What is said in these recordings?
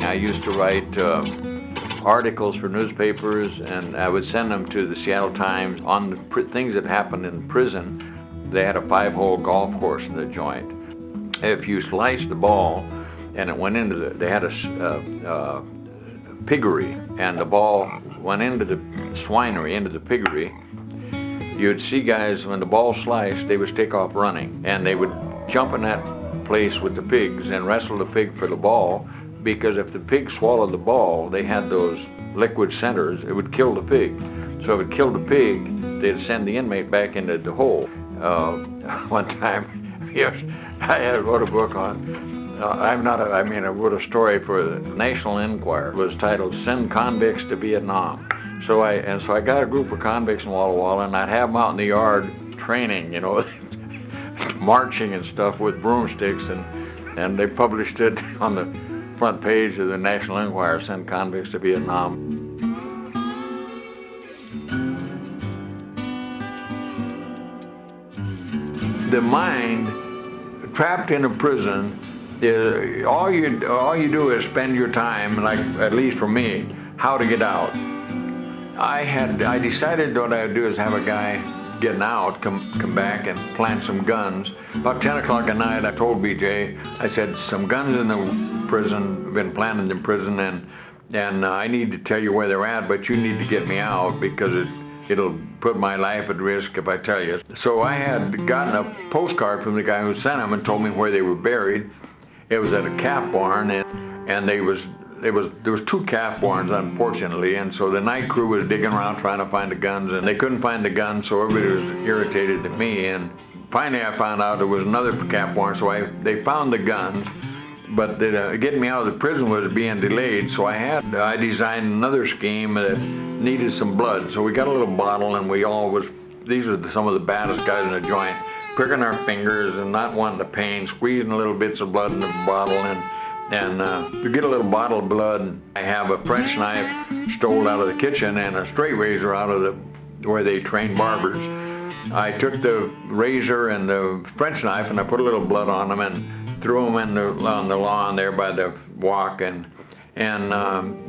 I used to write articles for newspapers, and I would send them to the Seattle Times on the things that happened in prison. They had a 5-hole golf course in the joint. If you sliced the ball and it went into they had a piggery, and the ball went into the swinery, into the piggery, you'd see guys, when the ball sliced, they would take off running, and they would jump in that place with the pigs and wrestle the pig for the ball, because if the pig swallowed the ball, they had those liquid centers, it would kill the pig. So if it killed the pig, they'd send the inmate back into the hole. One time, yes, I wrote a book on, I wrote a story for the National Enquirer. It was titled "Send Convicts to Vietnam." So I got a group of convicts in Walla Walla, and I'd have them out in the yard training, marching and stuff with broomsticks, and they published it on the front page of the National Enquirer, "Send Convicts to Vietnam." The mind, trapped in a prison, all you do is spend your time, like at least for me, how to get out. I decided what I would do is have a guy getting out come back and plant some guns. About 10 o'clock at night, I told BJ, I said, some guns in the prison, been planted in prison, and I need to tell you where they're at, but you need to get me out because it'll put my life at risk if I tell you. So I had gotten a postcard from the guy who sent them and told me where they were buried. It was at a calf barn, and there was 2 calf barns, unfortunately, and so the night crew was digging around trying to find the guns, and they couldn't find the guns, so everybody was irritated at me, and finally I found out there was another calf barn, so they found the guns, but getting me out of the prison was being delayed, so I designed another scheme that needed some blood. So we got a little bottle, and these are some of the baddest guys in the joint, pricking our fingers and not wanting the pain, squeezing little bits of blood in the bottle, and to get a little bottle of blood, I have a French knife stole out of the kitchen and a straight razor out of where they train barbers. I took the razor and the French knife, and I put a little blood on them and threw them on the lawn there by the walk, and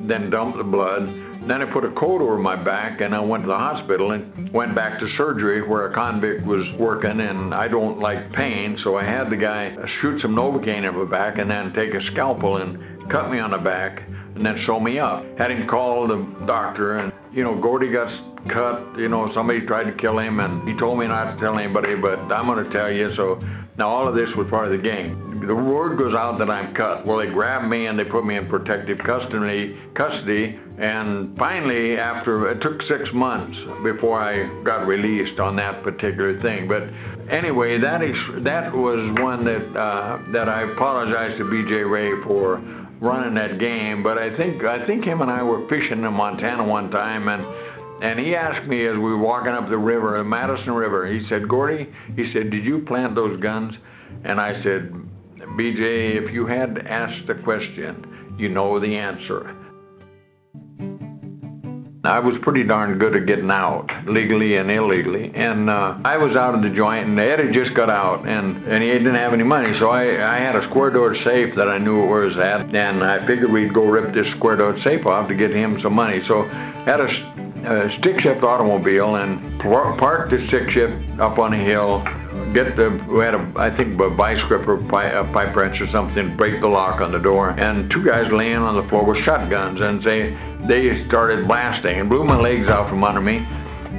then dumped the blood. Then I put a coat over my back, and I went to the hospital and went back to surgery where a convict was working, and I don't like pain, so I had the guy shoot some Novocaine in my back and then take a scalpel and cut me on the back and then sew me up. Had him call the doctor, and, Gordy got cut, somebody tried to kill him, and he told me not to tell anybody, but I'm going to tell you, so now all of this was part of the game. The word goes out that I'm cut. Well, they grabbed me and they put me in protective custody, and finally, it took 6 months before I got released on that particular thing. But anyway, that was one that I apologize to B.J. Ray for running that game. But I think him and I were fishing in Montana one time, and he asked me as we were walking up the river, the Madison River, he said, "Gordy," he said, "did you plant those guns?" And I said, "BJ, if you had asked the question, you know the answer." I was pretty darn good at getting out, legally and illegally, and I was out of the joint, and Ed had just got out, and he didn't have any money, so I had a square-doored safe that I knew where it was at, and I figured we'd go rip this square-doored safe off to get him some money. So I had a stick-shift automobile and parked the stick-shift up on a hill, we had a vice grip or a pipe wrench or something, break the lock on the door, and 2 guys laying on the floor with shotguns, and they started blasting and blew my legs out from under me.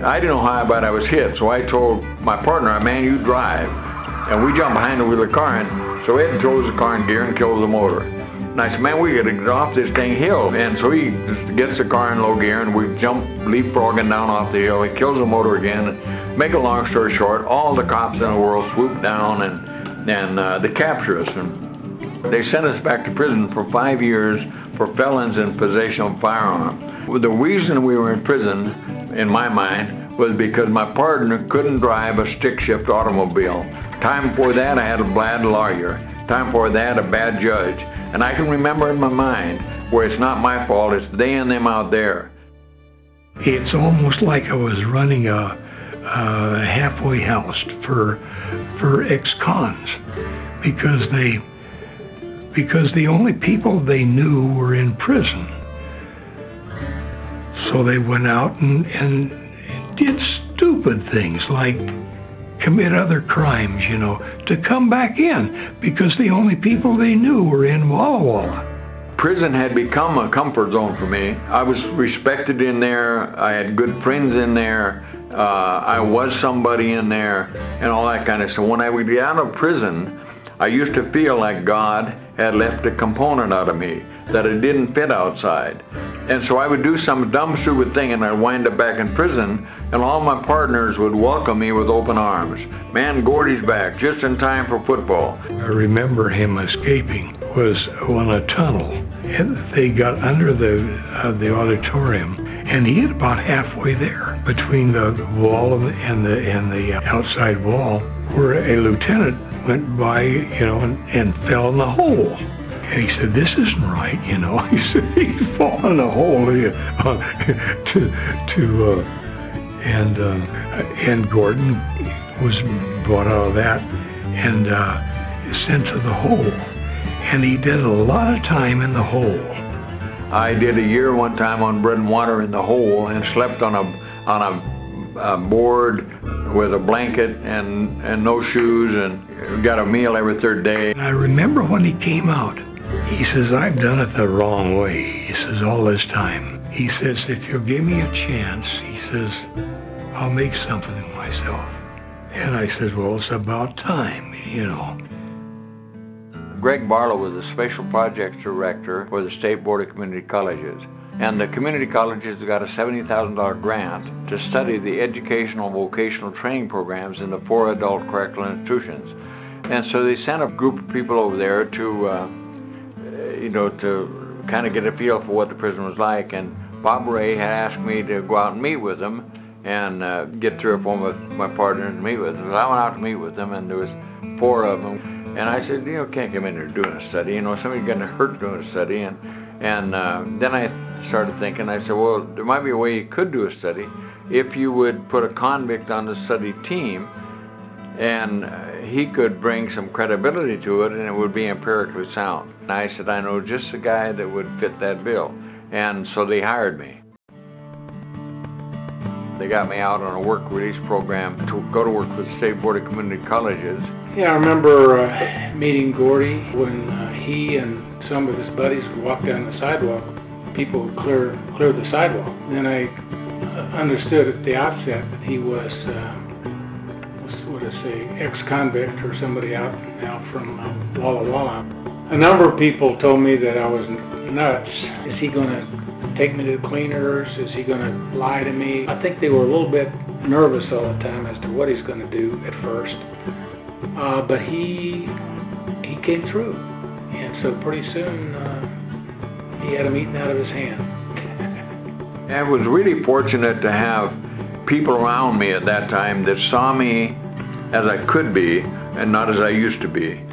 I didn't know how bad I was hit, so I told my partner, "Man, you drive," and we jumped behind the wheel of the car, and so Ed throws the car in gear and kills the motor. And I said, "Man, we gotta get off this dang hill," and so he gets the car in low gear, and we jump leapfrogging down off the hill. He kills the motor again. Make a long story short, all the cops in the world swoop down and they capture us, and they sent us back to prison for 5 years for felons in possession of a firearm. The reason we were in prison, in my mind, was because my partner couldn't drive a stick-shift automobile. Time before that, I had a bad lawyer. Time before that, a bad judge. And I can remember in my mind where it's not my fault, it's they and them out there. It's almost like I was running a halfway house for ex-cons, because because the only people they knew were in prison. So they went out and did stupid things like commit other crimes, to come back in, because the only people they knew were in Walla Walla. Prison had become a comfort zone for me. I was respected in there. I had good friends in there. I was somebody in there and all that kind of stuff. When I would get out of prison, I used to feel like God had left a component out of me, that it didn't fit outside. And so I would do some dumb, stupid thing and I'd wind up back in prison, and all my partners would welcome me with open arms. Man, Gordy's back, just in time for football. I remember him escaping was on a tunnel. And they got under the auditorium, and he had about halfway there between the wall and the outside wall, where a lieutenant went by, and fell in the hole. And he said, "This isn't right, He said, "He's fallen in the hole and Gordon was brought out of that and sent to the hole. And he did a lot of time in the hole. I did a year one time on bread and water in the hole, and slept on a board with a blanket and no shoes, and got a meal every third day. And I remember when he came out, he says, "I've done it the wrong way." He says, "all this time." He says, "If you'll give me a chance," he says, "I'll make something of myself." And I says, "Well, it's about time, Greg Barlow was the Special Projects Director for the State Board of Community Colleges. And the community colleges got a $70,000 grant to study the educational vocational training programs in the 4 adult correctional institutions. And so they sent a group of people over there to kind of get a feel for what the prison was like. And Bob Ray had asked me to go out and meet with them and get 3 or 4 of my partners to meet with them. So I went out to meet with them, and there was 4 of them. And I said, can't come in here doing a study. Somebody's getting hurt doing a study. And then I started thinking, I said, well, there might be a way you could do a study if you would put a convict on the study team, and he could bring some credibility to it, and it would be empirically sound. And I said, I know just the guy that would fit that bill. And so they hired me. They got me out on a work release program to go to work with the State Board of Community Colleges. Yeah, I remember meeting Gordy when he and some of his buddies would walk down the sidewalk. People would clear the sidewalk. Then I understood at the outset that he was, ex-convict or somebody out now from Walla Walla. A number of people told me that I was nuts. Is he going to take me to the cleaners? Is he going to lie to me? I think they were a little bit nervous all the time as to what he's going to do at first. But he came through, and so pretty soon he had him eaten out of his hand. I was really fortunate to have people around me at that time that saw me as I could be and not as I used to be.